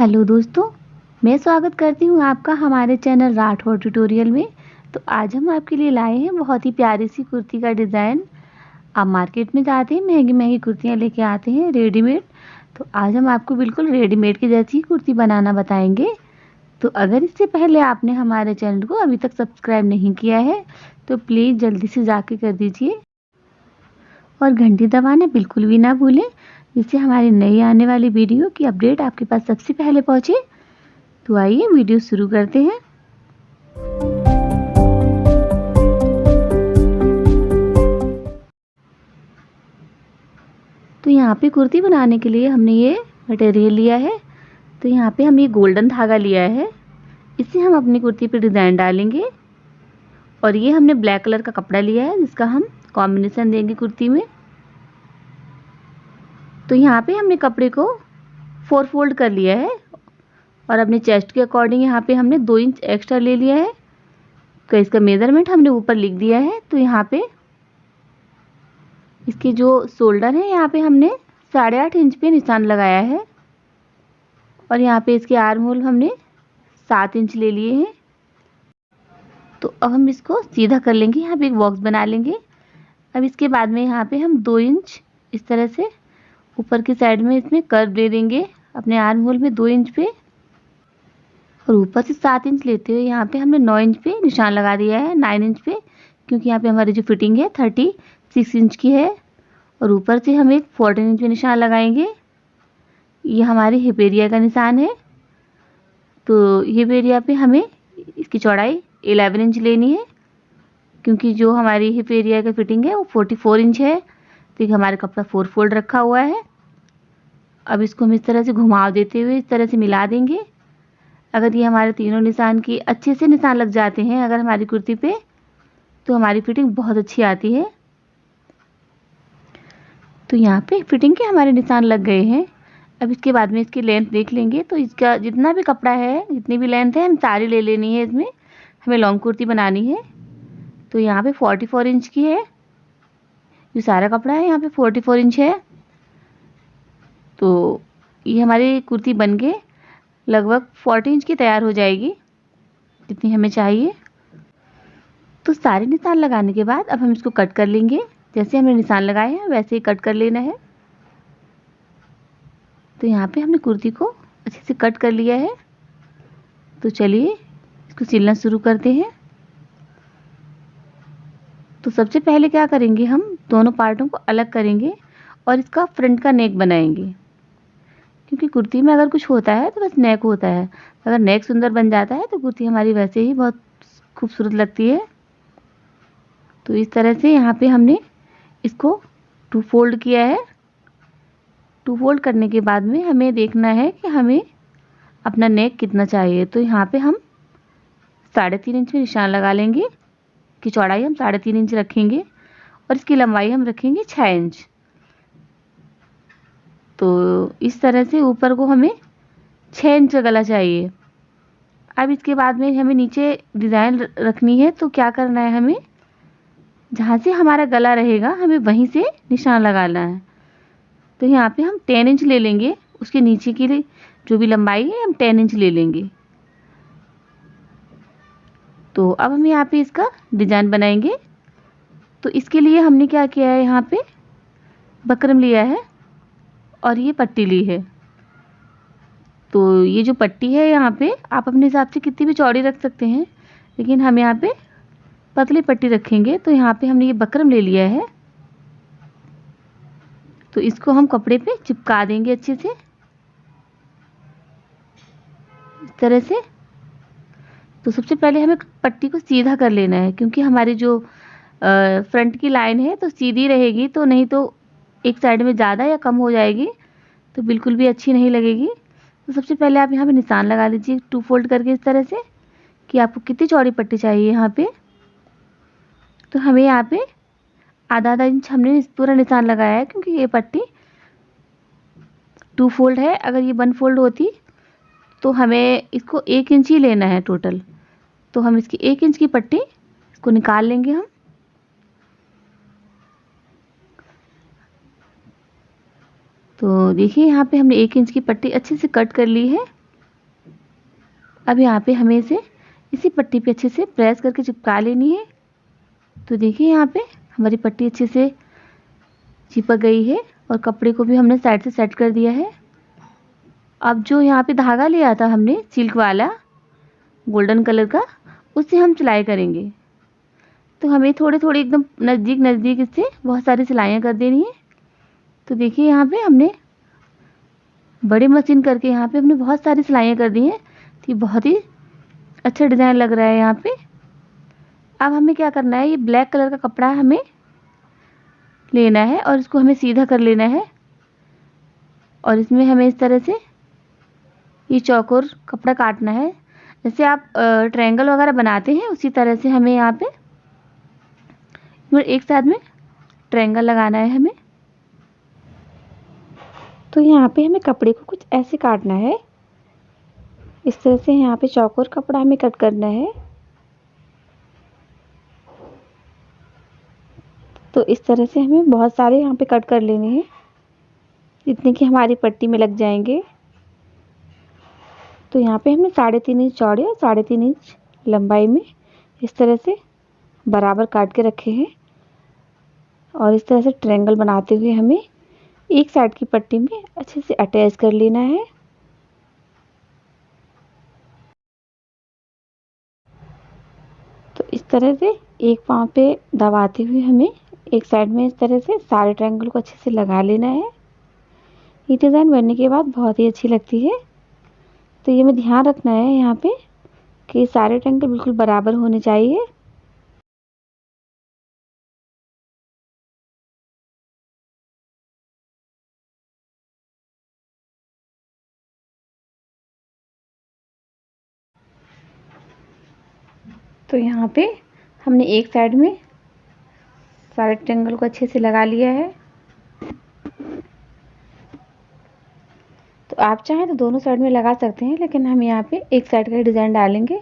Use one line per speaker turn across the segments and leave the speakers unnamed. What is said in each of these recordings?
Hello दोस्तों, मैं स्वागत करती हूँ आपका हमारे चैनल राठौर ट्यूटोरियल में। तो आज हम आपके लिए लाए हैं बहुत ही प्यारी सी कुर्ती का डिज़ाइन। आप मार्केट में जाते हैं महंगी महंगी कुर्तियाँ लेके आते हैं रेडीमेड। तो आज हम आपको बिल्कुल रेडीमेड की जैसी कुर्ती बनाना बताएंगे। तो अगर इससे पहले आपने हमारे चैनल को अभी तक सब्सक्राइब नहीं किया है तो प्लीज़ जल्दी से जाके कर दीजिए और घंटी दबाना बिल्कुल भी ना भूलें, जिससे हमारी नई आने वाली वीडियो की अपडेट आपके पास सबसे पहले पहुंचे। तो आइए वीडियो शुरू करते हैं। तो यहाँ पे कुर्ती बनाने के लिए हमने ये मटेरियल लिया है। तो यहाँ पे हम ये गोल्डन धागा लिया है, इससे हम अपनी कुर्ती पे डिज़ाइन डालेंगे। और ये हमने ब्लैक कलर का कपड़ा लिया है जिसका हम कॉम्बिनेशन देंगे कुर्ती में। तो यहाँ पे हमने कपड़े को 4 फोल्ड कर लिया है और अपने चेस्ट के अकॉर्डिंग यहाँ पे हमने 2 इंच एक्स्ट्रा ले लिया है। तो इसका मेजरमेंट हमने ऊपर लिख दिया है। तो यहाँ पे इसके जो शोल्डर है यहाँ पे हमने 8.5 इंच पे निशान लगाया है और यहाँ पे इसके आर्म होल हमने 7 इंच ले लिए हैं। तो अब हम इसको सीधा कर लेंगे, यहाँ पे एक बॉक्स बना लेंगे। अब इसके बाद में यहाँ पे हम 2 इंच इस तरह से ऊपर की साइड में इसमें कर्व दे देंगे अपने आर्म होल में 2 इंच पे, और ऊपर से 7 इंच लेते हुए यहाँ पे हमने 9 इंच पे निशान लगा दिया है, 9 इंच पे, क्योंकि यहाँ पे हमारी जो फिटिंग है 36 इंच की है। और ऊपर से हम एक 14 इंच पे निशान लगाएंगे। ये हमारी हिप एरिया का निशान है। तो हिप एरिया पे हमें इसकी चौड़ाई 11 इंच लेनी है, क्योंकि जो हमारी हिप एरिया का फिटिंग है वो 44 इंच है। तो हमारा कपड़ा 4 फोल्ड रखा हुआ है। अब इसको हम इस तरह से घुमाव देते हुए इस तरह से मिला देंगे। अगर ये हमारे तीनों निशान की अच्छे से निशान लग जाते हैं अगर हमारी कुर्ती पे, तो हमारी फिटिंग बहुत अच्छी आती है। तो यहाँ पे फिटिंग के हमारे निशान लग गए हैं। अब इसके बाद में इसकी लेंथ देख लेंगे। तो इसका जितना भी कपड़ा है, जितनी भी लेंथ है, हम सारी ले लेनी है। इसमें हमें लॉन्ग कुर्ती बनानी है। तो यहाँ पे 44 इंच की है, जो सारा कपड़ा है यहाँ पे 44 इंच है। तो ये हमारी कुर्ती बन के लगभग 40 इंच की तैयार हो जाएगी, जितनी हमें चाहिए। तो सारे निशान लगाने के बाद अब हम इसको कट कर लेंगे। जैसे हमने निशान लगाए हैं वैसे ही कट कर लेना है। तो यहाँ पे हमने कुर्ती को अच्छे से कट कर लिया है। तो चलिए इसको सिलना शुरू करते हैं। तो सबसे पहले क्या करेंगे, हम दोनों पार्टों को अलग करेंगे और इसका फ्रंट का नेक बनाएंगे, क्योंकि कुर्ती में अगर कुछ होता है तो बस नेक होता है। अगर नेक सुंदर बन जाता है तो कुर्ती हमारी वैसे ही बहुत खूबसूरत लगती है। तो इस तरह से यहाँ पे हमने इसको 2 फोल्ड किया है। 2 फोल्ड करने के बाद में हमें देखना है कि हमें अपना नेक कितना चाहिए। तो यहाँ पे हम 3.5 इंच में निशान लगा लेंगे कि चौड़ाई हम 3.5 इंच रखेंगे और इसकी लंबाई हम रखेंगे 6 इंच। तो इस तरह से ऊपर को हमें 6 इंच का गला चाहिए। अब इसके बाद में हमें नीचे डिज़ाइन रखनी है। तो क्या करना है, हमें जहाँ से हमारा गला रहेगा हमें वहीं से निशान लगाना है। तो यहाँ पे हम 10 इंच ले लेंगे, उसके नीचे की जो भी लंबाई है हम 10 इंच ले लेंगे। तो अब हम यहाँ पे इसका डिज़ाइन बनाएंगे। तो इसके लिए हमने क्या किया है, यहाँ पे बकरम लिया है और ये पट्टी ली है। तो ये जो पट्टी है यहाँ पे आप अपने हिसाब से कितनी भी चौड़ी रख सकते हैं, लेकिन हम यहाँ पे पतली पट्टी रखेंगे। तो यहाँ पे हमने ये बकरम ले लिया है। तो इसको हम कपड़े पे चिपका देंगे अच्छे से इस तरह से। तो सबसे पहले हमें पट्टी को सीधा कर लेना है, क्योंकि हमारी जो फ्रंट की लाइन है तो सीधी रहेगी, तो नहीं तो एक साइड में ज़्यादा या कम हो जाएगी तो बिल्कुल भी अच्छी नहीं लगेगी। तो सबसे पहले आप यहाँ पे निशान लगा लीजिए 2 फोल्ड करके इस तरह से कि आपको कितनी चौड़ी पट्टी चाहिए यहाँ पे। तो हमें यहाँ पे आधा इंच हमने पूरा निशान लगाया है, क्योंकि ये पट्टी 2 फोल्ड है। अगर ये 1 फोल्ड होती तो हमें इसको 1 इंच ही लेना है टोटल। तो हम इसकी 1 इंच की पट्टी इसको निकाल लेंगे हम। तो देखिए यहाँ पे हमने 1 इंच की पट्टी अच्छे से कट कर ली है। अब यहाँ पे हमें इसे इसी पट्टी पे अच्छे से प्रेस करके चिपका लेनी है। तो देखिए यहाँ पे हमारी पट्टी अच्छे से चिपक गई है और कपड़े को भी हमने साइड से सेट कर दिया है। अब जो यहाँ पे धागा लिया था हमने सिल्क वाला गोल्डन कलर का, उससे हम सिलाई करेंगे। तो हमें थोड़े थोड़े एकदम नज़दीक नज़दीक इससे बहुत सारी सिलाइयाँ कर देनी है। तो देखिए यहाँ पे हमने बड़ी मशीन करके यहाँ पे हमने बहुत सारी सिलाइयाँ कर दी हैं। तो ये बहुत ही अच्छा डिज़ाइन लग रहा है यहाँ पे। अब हमें क्या करना है, ये ब्लैक कलर का कपड़ा हमें लेना है और इसको हमें सीधा कर लेना है और इसमें हमें इस तरह से ये चौकोर कपड़ा काटना है। जैसे आप ट्रायंगल वगैरह बनाते हैं उसी तरह से हमें यहाँ पे एक साइड में ट्रायंगल लगाना है हमें। तो यहाँ पे हमें कपड़े को कुछ ऐसे काटना है, इस तरह से यहाँ पे चौकोर कपड़ा हमें कट करना है। तो इस तरह से हमें बहुत सारे यहाँ पे कट कर लेने हैं, जितने कि हमारी पट्टी में लग जाएंगे। तो यहाँ पे हमने 3.5 इंच चौड़े और 3.5 इंच लंबाई में इस तरह से बराबर काट के रखे हैं और इस तरह से ट्रायंगल बनाते हुए हमें एक साइड की पट्टी में अच्छे से अटैच कर लेना है। तो इस तरह से एक पाँव पे दबाते हुए हमें एक साइड में इस तरह से सारे ट्रायंगल को अच्छे से लगा लेना है। ये डिज़ाइन बनने के बाद बहुत ही अच्छी लगती है। तो ये हमें ध्यान रखना है यहाँ पे कि सारे ट्रायंगल बिल्कुल बराबर होने चाहिए। तो यहाँ पे हमने एक साइड में सारे ट्रायंगल को अच्छे से लगा लिया है। तो आप चाहें तो दोनों साइड में लगा सकते हैं, लेकिन हम यहाँ पे एक साइड का डिज़ाइन डालेंगे।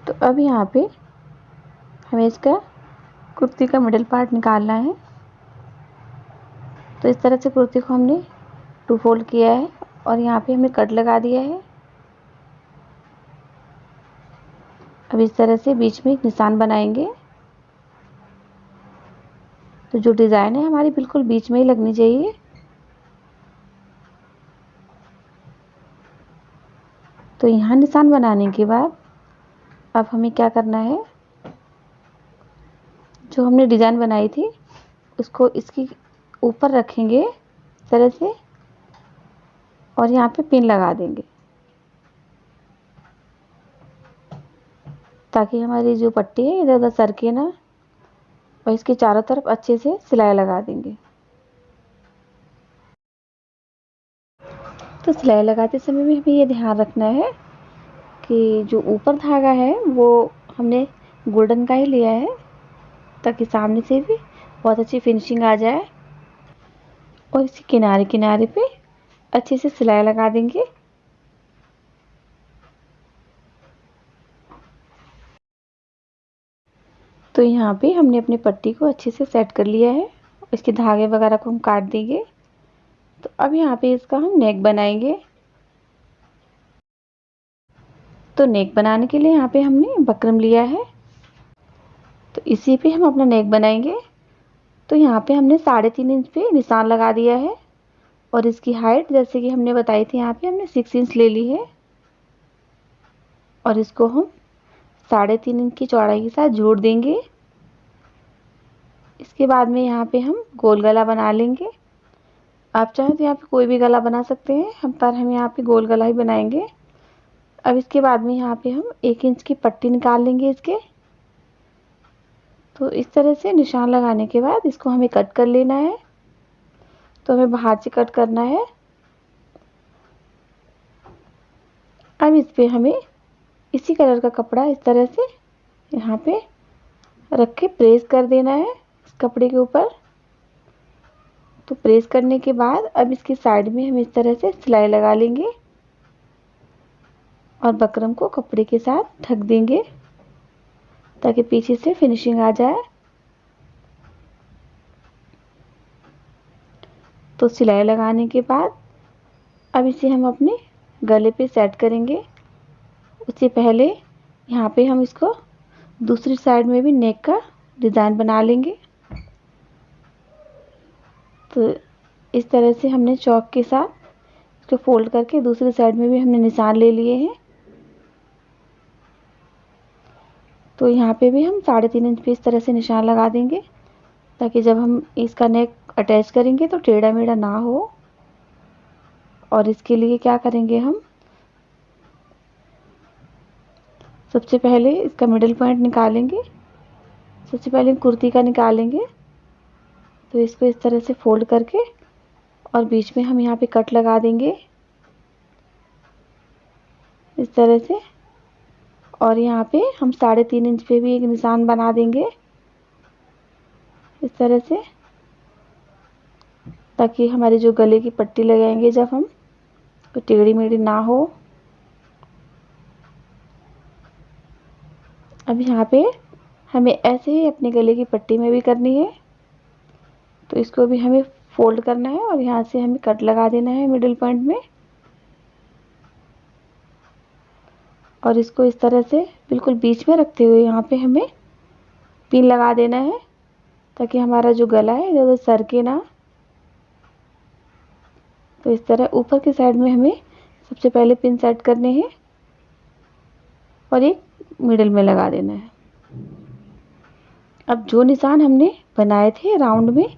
तो अब यहाँ पे हमें इसका कुर्ती का मिडल पार्ट निकालना है। तो इस तरह से कुर्ती को हमने 2 फोल्ड किया है और यहाँ पे हमने कट लगा दिया है। अब इस तरह से बीच में एक निशान बनाएंगे। तो जो डिज़ाइन है हमारी बिल्कुल बीच में ही लगनी चाहिए। तो यहाँ निशान बनाने के बाद अब हमें क्या करना है, जो हमने डिज़ाइन बनाई थी उसको इसकी ऊपर रखेंगे इस तरह से और यहाँ पे पिन लगा देंगे, ताकि हमारी जो पट्टी है इधर उधर सरके ना। और इसके चारों तरफ अच्छे से सिलाई लगा देंगे। तो सिलाई लगाते समय भी हमें ये ध्यान रखना है कि जो ऊपर धागा है वो हमने गोल्डन का ही लिया है, ताकि सामने से भी बहुत अच्छी फिनिशिंग आ जाए। और इसी किनारे किनारे पे अच्छे से सिलाई लगा देंगे। तो यहाँ पे हमने अपनी पट्टी को अच्छे से सेट कर लिया है। इसके धागे वगैरह को हम काट देंगे। तो अब यहाँ पे इसका हम नेक बनाएंगे। तो नेक बनाने के लिए यहाँ पे हमने बकरम लिया है, तो इसी पे हम अपना नेक बनाएंगे। तो यहाँ पे हमने 3.5 इंच पे निशान लगा दिया है और इसकी हाइट जैसे कि हमने बताई थी यहाँ पे हमने 6 इंच ले ली है और इसको हम 3.5 इंच की चौड़ाई के साथ जोड़ देंगे। इसके बाद में यहाँ पे हम गोल गला बना लेंगे। आप चाहें तो यहाँ पे कोई भी गला बना सकते हैं, पर हम यहाँ पे गोल गला ही बनाएंगे। अब इसके बाद में यहाँ पे हम 1 इंच की पट्टी निकाल लेंगे इसके। तो इस तरह से निशान लगाने के बाद इसको हमें कट कर लेना है। तो हमें बाहर से कट करना है। अब इस पे हमें इसी कलर का कपड़ा इस तरह से यहाँ पे रख के प्रेस कर देना है इस कपड़े के ऊपर। तो प्रेस करने के बाद अब इसकी साइड में हम इस तरह से सिलाई लगा लेंगे और बकरम को कपड़े के साथ ढक देंगे, ताकि पीछे से फिनिशिंग आ जाए। तो सिलाई लगाने के बाद अब इसे हम अपने गले पे सेट करेंगे। उससे पहले यहाँ पे हम इसको दूसरी साइड में भी नेक का डिज़ाइन बना लेंगे। तो इस तरह से हमने चौक के साथ इसको फोल्ड करके दूसरी साइड में भी हमने निशान ले लिए हैं। तो यहाँ पे भी हम 3.5 इंच पे इस तरह से निशान लगा देंगे, ताकि जब हम इसका नेक अटैच करेंगे तो टेढ़ा मेढ़ा ना हो। और इसके लिए क्या करेंगे, हम सबसे पहले इसका मिडिल पॉइंट निकालेंगे। सबसे पहले हम कुर्ती का निकालेंगे। तो इसको इस तरह से फोल्ड करके और बीच में हम यहाँ पे कट लगा देंगे इस तरह से। और यहाँ पे हम 3.5 इंच पे भी एक निशान बना देंगे इस तरह से, ताकि हमारी जो गले की पट्टी लगाएंगे जब हम, तो टेढ़ी मेढ़ी ना हो। अब यहाँ पे हमें ऐसे ही अपने गले की पट्टी में भी करनी है। तो इसको भी हमें फोल्ड करना है और यहाँ से हमें कट लगा देना है मिडिल पॉइंट में। और इसको इस तरह से बिल्कुल बीच में रखते हुए यहाँ पे हमें पिन लगा देना है, ताकि हमारा जो गला है इधर उधर सरके ना। तो इस तरह ऊपर की साइड में हमें सबसे पहले पिन सेट करने हैं और एक मिडिल में लगा देना है। अब जो निशान हमने बनाए थे राउंड में,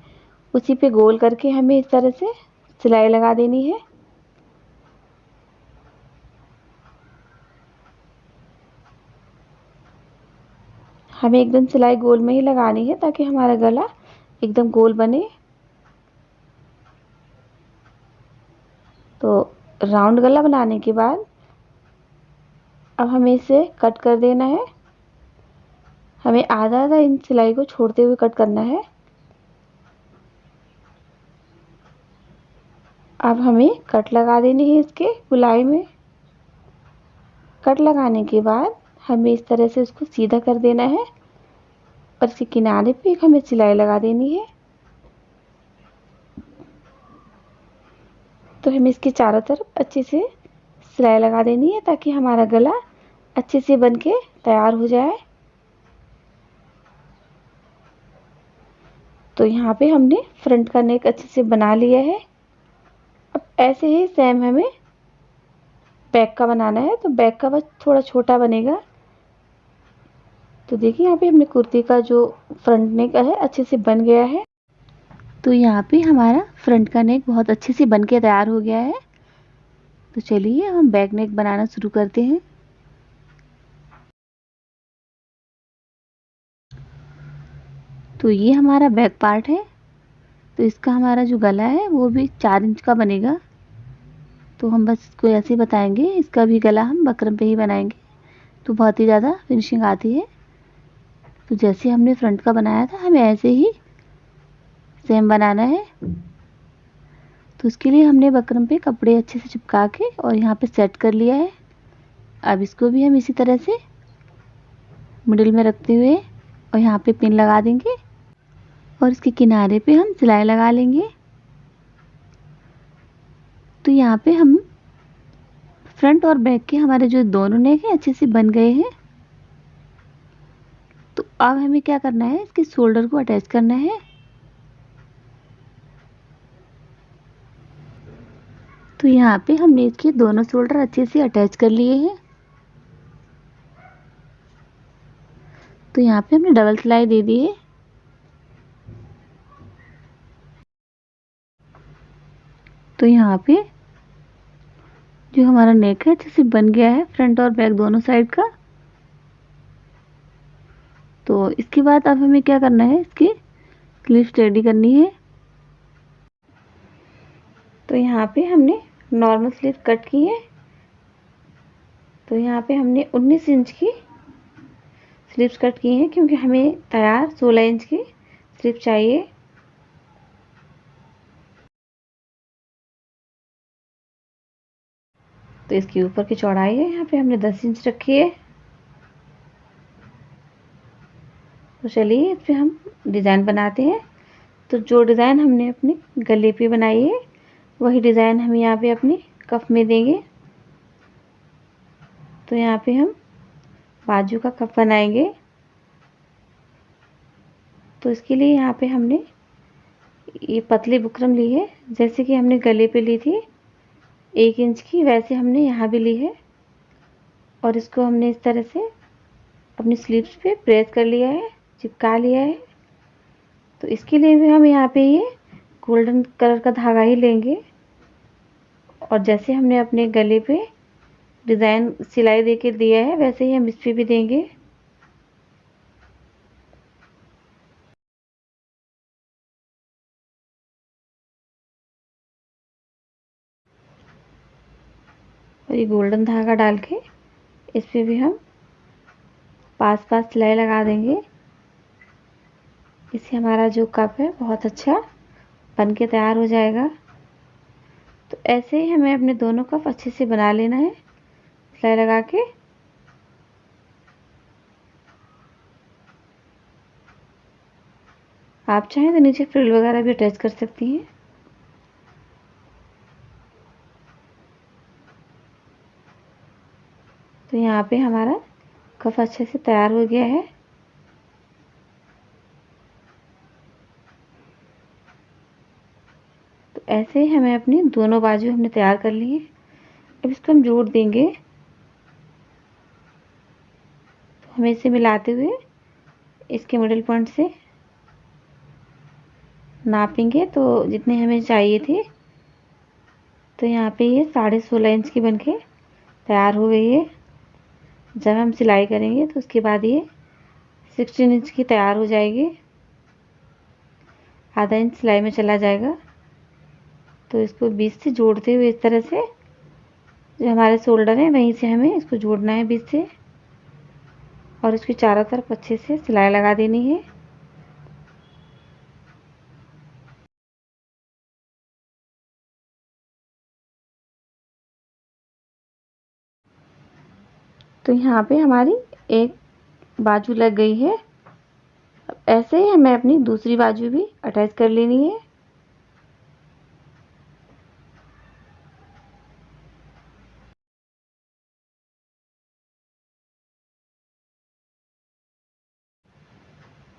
उसी पे गोल करके हमें इस तरह से सिलाई लगा देनी है। हमें एकदम सिलाई गोल में ही लगानी है, ताकि हमारा गला एकदम गोल बने। तो राउंड गला बनाने के बाद अब हमें इसे कट कर देना है। हमें आधा आधा इंच सिलाई को छोड़ते हुए कट करना है। अब हमें कट लगा देनी है इसके गोलाई में। कट लगाने के बाद हमें इस तरह से उसको सीधा कर देना है और इसके किनारे पे एक हमें सिलाई लगा देनी है। तो हमें इसके चारों तरफ अच्छे से सिलाई लगा देनी है, ताकि हमारा गला अच्छे से बनके तैयार हो जाए। तो यहाँ पे हमने फ्रंट का नेक अच्छे से बना लिया है। अब ऐसे ही सेम हमें बैक का बनाना है। तो बैक का बस थोड़ा छोटा बनेगा। तो देखिए यहाँ पे हमने कुर्ती का जो फ्रंट नेक है अच्छे से बन गया है। तो यहाँ पे हमारा फ्रंट का नेक बहुत अच्छे से बन के तैयार हो गया है। तो चलिए हम बैक नेक बनाना शुरू करते हैं। तो ये हमारा बैक पार्ट है। तो इसका हमारा जो गला है वो भी 4 इंच का बनेगा। तो हम बस इसको ऐसे ही बताएंगे, इसका भी गला हम बकरम पे ही बनाएंगे, तो बहुत ही ज़्यादा फिनिशिंग आती है। तो जैसे हमने फ्रंट का बनाया था, हमें ऐसे ही सेम बनाना है। तो उसके लिए हमने बकरम पे कपड़े अच्छे से चिपका के और यहाँ पे सेट कर लिया है। अब इसको भी हम इसी तरह से मिडिल में रखते हुए और यहाँ पे पिन लगा देंगे और इसके किनारे पे हम सिलाई लगा लेंगे। तो यहाँ पे हम फ्रंट और बैक के हमारे जो दोनों नेक हैं अच्छे से बन गए हैं। तो अब हमें क्या करना है, इसके शोल्डर को अटैच करना है। तो यहाँ पे हमने इसके दोनों शोल्डर अच्छे से अटैच कर लिए हैं। तो यहाँ पे हमने डबल सिलाई दे दी है। तो यहाँ पे जो हमारा नेक है अच्छे से बन गया है, फ्रंट और बैक दोनों साइड का। तो इसके बाद अब हमें क्या करना है, इसकी स्लीव्स रेडी करनी है। तो यहाँ पे हमने नॉर्मल स्लीव कट की है। तो यहाँ पे हमने 19 इंच की स्लीव्स कट की हैं, क्योंकि हमें तैयार 16 इंच की स्लीव चाहिए। तो इसके ऊपर की चौड़ाई है यहाँ पे हमने 10 इंच रखी है। तो चलिए इस पे हम डिज़ाइन बनाते हैं। तो जो डिज़ाइन हमने अपने गले पे बनाई है, वही डिज़ाइन हम यहाँ पे अपने कफ में देंगे। तो यहाँ पे हम बाजू का कप बनाएंगे। तो इसके लिए यहाँ पे हमने ये पतली बुकरम ली है, जैसे कि हमने गले पे ली थी 1 इंच की, वैसे हमने यहाँ भी ली है और इसको हमने इस तरह से अपनी स्लीव्स पे प्रेस कर लिया है, चिपका लिया है। तो इसके लिए भी हम यहाँ पे ये गोल्डन कलर का धागा ही लेंगे और जैसे हमने अपने गले पे डिज़ाइन सिलाई दे के दिया है वैसे ही हम इस पे भी देंगे। और ये गोल्डन धागा डाल के इस पे भी हम पास पास सिलाई लगा देंगे। इससे हमारा जो कप है बहुत अच्छा बन के तैयार हो जाएगा। तो ऐसे ही हमें अपने दोनों कप अच्छे से बना लेना है सिलाई लगा के। आप चाहें तो नीचे फ्रिल वगैरह भी अटैच कर सकती हैं। तो यहाँ पे हमारा कप अच्छे से तैयार हो गया है। तो ऐसे ही हमें अपनी दोनों बाजू हमने तैयार कर ली है। अब इसको हम जोड़ देंगे। तो हमें इसे मिलाते हुए इसके मिडिल पॉइंट से नापेंगे तो जितने हमें चाहिए थे। तो यहाँ पे ये 16.5 इंच की बनके तैयार हो गई है। जब हम सिलाई करेंगे तो उसके बाद ये 16 इंच की तैयार हो जाएगी। आधा इंच सिलाई में चला जाएगा। तो इसको बीच से जोड़ते हुए इस तरह से जो हमारे शोल्डर है वहीं से हमें इसको जोड़ना है बीच से और इसके चारों तरफ अच्छे से सिलाई लगा देनी है। तो यहाँ पे हमारी एक बाजू लग गई है। अब ऐसे ही हमें अपनी दूसरी बाजू भी अटैच कर लेनी है।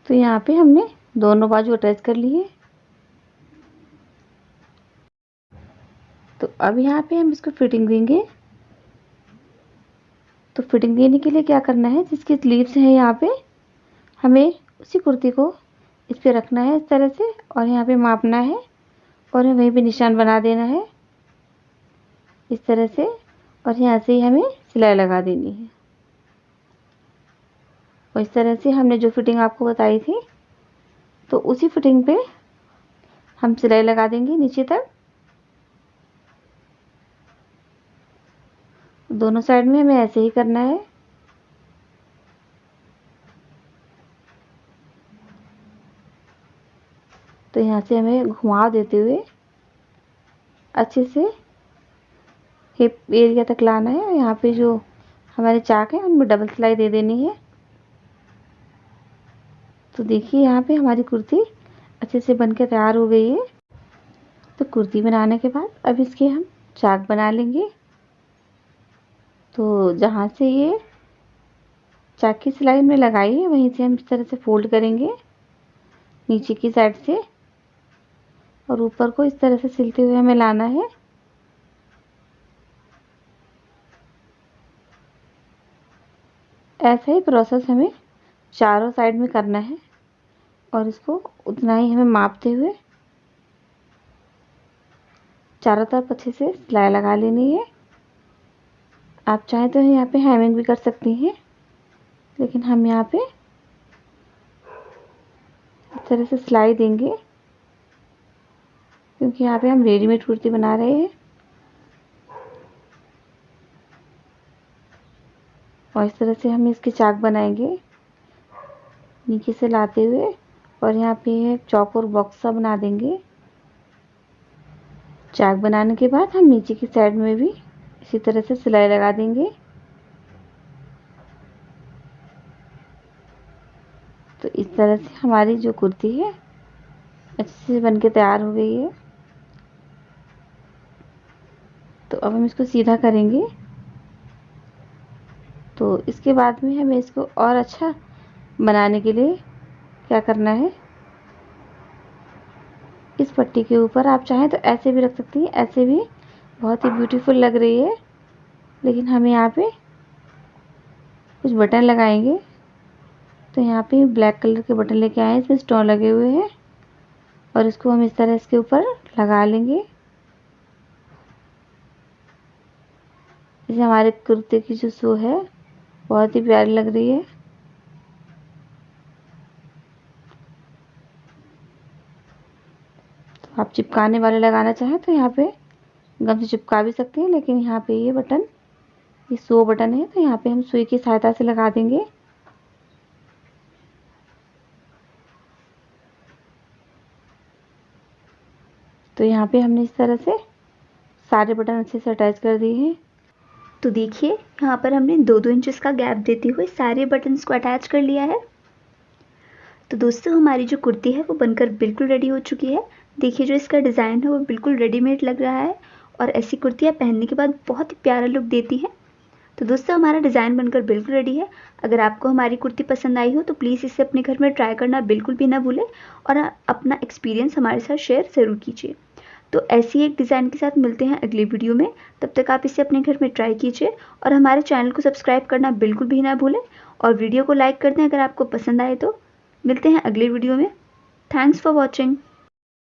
तो यहाँ पे हमने दोनों बाजू अटैच कर ली है। तो अब यहाँ पे हम इसको फिटिंग देंगे। तो फिटिंग देने के लिए क्या करना है, जिसकी स्लीव्स है यहाँ पे हमें उसी कुर्ती को इस पे रखना है इस तरह से और यहाँ पे मापना है और वहीं पे निशान बना देना है इस तरह से और यहाँ से ही हमें सिलाई लगा देनी है। और इस तरह से हमने जो फिटिंग आपको बताई थी तो उसी फिटिंग पे हम सिलाई लगा देंगे नीचे तक। दोनों साइड में हमें ऐसे ही करना है। तो यहाँ से हमें घुमा देते हुए अच्छे से हिप एरिया तक लाना है। यहाँ पे जो हमारे चाक है उनमें डबल सिलाई दे देनी है। तो देखिए यहाँ पे हमारी कुर्ती अच्छे से बनकर तैयार हो गई है। तो कुर्ती बनाने के बाद अब इसके हम चाक बना लेंगे। तो जहाँ से ये चाक की सिलाई में लगाई है वहीं से हम इस तरह से फोल्ड करेंगे नीचे की साइड से और ऊपर को इस तरह से सिलते हुए हमें लाना है। ऐसा ही प्रोसेस हमें चारों साइड में करना है और इसको उतना ही हमें मापते हुए चारों तरफ अच्छे से सिलाई लगा लेनी है। आप चाहें तो यहाँ पे हेमिंग भी कर सकती हैं, लेकिन हम यहाँ पे इस तरह से सिलाई देंगे क्योंकि यहाँ पे हम रेडीमेड कुर्ती बना रहे हैं। और इस तरह से हम इसके चाक बनाएंगे नीचे से लाते हुए और यहाँ पे चौकोर बॉक्स सा बना देंगे। चाक बनाने के बाद हम नीचे की साइड में भी इसी तरह से सिलाई लगा देंगे। तो इस तरह से हमारी जो कुर्ती है अच्छे से बनके तैयार हो गई है। तो अब हम इसको सीधा करेंगे। तो इसके बाद में हमें इसको और अच्छा बनाने के लिए क्या करना है, इस पट्टी के ऊपर आप चाहें तो ऐसे भी रख सकती हैं, ऐसे भी बहुत ही ब्यूटीफुल लग रही है। लेकिन हम यहाँ पे कुछ बटन लगाएंगे। तो यहाँ पे ब्लैक कलर के बटन लेके आए हैं, इसमें स्टोन लगे हुए हैं और इसको हम इस तरह इसके ऊपर लगा लेंगे। इसे हमारे कुर्ते की जो शो है बहुत ही प्यारी लग रही है। तो आप चिपकाने वाले लगाना चाहें तो यहाँ पे गम से चिपका भी सकते हैं, लेकिन यहाँ पे ये बटन, ये शो बटन है, तो यहाँ पे हम सुई की सहायता से लगा देंगे। तो यहाँ पे हमने इस तरह से सारे बटन अच्छे से अटैच कर दिए हैं।
तो देखिए यहाँ पर हमने 2-2 इंचेस का गैप देते हुए सारे बटन्स को अटैच कर लिया है। तो दोस्तों हमारी जो कुर्ती है वो बनकर बिल्कुल रेडी हो चुकी है। देखिए जो इसका डिज़ाइन है वो बिल्कुल रेडीमेड लग रहा है और ऐसी कुर्तियाँ पहनने के बाद बहुत ही प्यारा लुक देती हैं। तो दोस्तों हमारा डिज़ाइन बनकर बिल्कुल रेडी है। अगर आपको हमारी कुर्ती पसंद आई हो तो प्लीज़ इसे अपने घर में ट्राई करना बिल्कुल भी ना भूलें और अपना एक्सपीरियंस हमारे साथ शेयर ज़रूर कीजिए। तो ऐसी एक डिज़ाइन के साथ मिलते हैं अगली वीडियो में। तब तक आप इसे अपने घर में ट्राई कीजिए और हमारे चैनल को सब्सक्राइब करना बिल्कुल भी ना भूलें और वीडियो को लाइक कर दें अगर आपको पसंद आए तो। मिलते हैं अगले वीडियो में। Thanks for watching.